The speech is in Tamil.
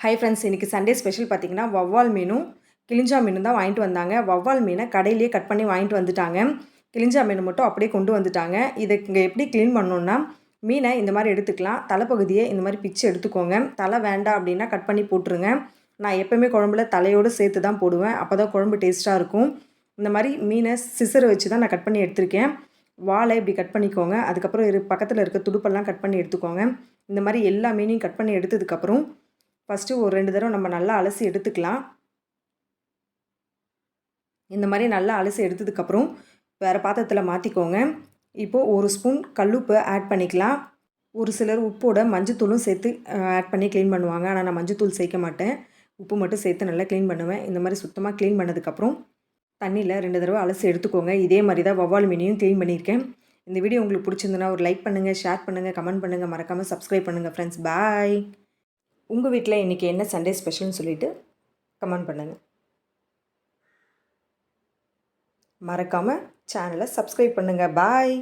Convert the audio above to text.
ஹை ஃப்ரெண்ட்ஸ், இன்றைக்கி சண்டே ஸ்பெஷல் பார்த்திங்கன்னா வவ்வால் மீனும் கிளிஞ்சா மீனும் தான் வாங்கிட்டு வந்தாங்க. வவ்வால் மீனை கடையிலேயே கட் பண்ணி வாங்கிட்டு வந்துட்டாங்க. கிளிஞ்சா மீன் மட்டும் அப்படியே கொண்டு வந்துட்டாங்க. இதை இங்கே எப்படி க்ளீன் பண்ணணுன்னா, மீனை இந்த மாதிரி எடுத்துக்கலாம். தலைப்பகுதியை இந்த மாதிரி பிச்சு எடுத்துக்கோங்க. தலை வேண்டாம் அப்படின்னா கட் பண்ணி போட்டுருங்க. நான் எப்போவுமே குழம்புல தலையோடு சேர்த்து தான் போடுவேன். அப்போ தான் குழம்பு டேஸ்ட்டாக இருக்கும். இந்த மாதிரி மீனை சிசரை வச்சு தான் நான் கட் பண்ணி எடுத்திருக்கேன். வாழை இப்படி கட் பண்ணிக்கோங்க. அதுக்கப்புறம் பக்கத்தில் இருக்க துடுப்பெல்லாம் கட் பண்ணி எடுத்துக்கோங்க. இந்த மாதிரி எல்லா மீனையும் கட் பண்ணி எடுத்ததுக்கப்புறம் ஃபஸ்ட்டு ஒரு 2 தடவை நம்ம நல்லா அலசி எடுத்துக்கலாம். இந்த மாதிரி நல்லா அலசி எடுத்ததுக்கப்புறம் வேறு பாத்திரத்தில் மாற்றிக்கோங்க. இப்போது 1 ஸ்பூன் கல்லுப்பு ஆட் பண்ணிக்கலாம். ஒரு சிலர் உப்போட மஞ்சத்தூளும் சேர்த்து ஆட் பண்ணி க்ளீன் பண்ணுவாங்க. ஆனால் நான் மஞ்சத்தூள் சேர்க்க மாட்டேன். உப்பு மட்டும் சேர்த்து நல்லா க்ளீன் பண்ணுவேன். இந்த மாதிரி சுத்தமாக க்ளீன் பண்ணதுக்கப்புறம் தண்ணியில் 2 தடவை அலசி எடுத்துக்கோங்க. இதே மாதிரி தான் வவ்வால் மீனையும் க்ளீன் பண்ணியிருக்கேன். இந்த வீடியோ உங்களுக்கு பிடிச்சிருந்துன்னா ஒரு லைக் பண்ணுங்கள், ஷேர் பண்ணுங்கள், கமெண்ட் பண்ணுங்கள், மறக்காமல் சப்ஸ்கிரைப் பண்ணுங்கள் ஃப்ரெண்ட்ஸ். பாய். உங்கள் வீட்டில் இன்றைக்கி என்ன சண்டே ஸ்பெஷல்னு சொல்லிவிட்டு கமெண்ட் பண்ணுங்கள். மறக்காமல் சேனலை சப்ஸ்கிரைப் பண்ணுங்கள். பாய்.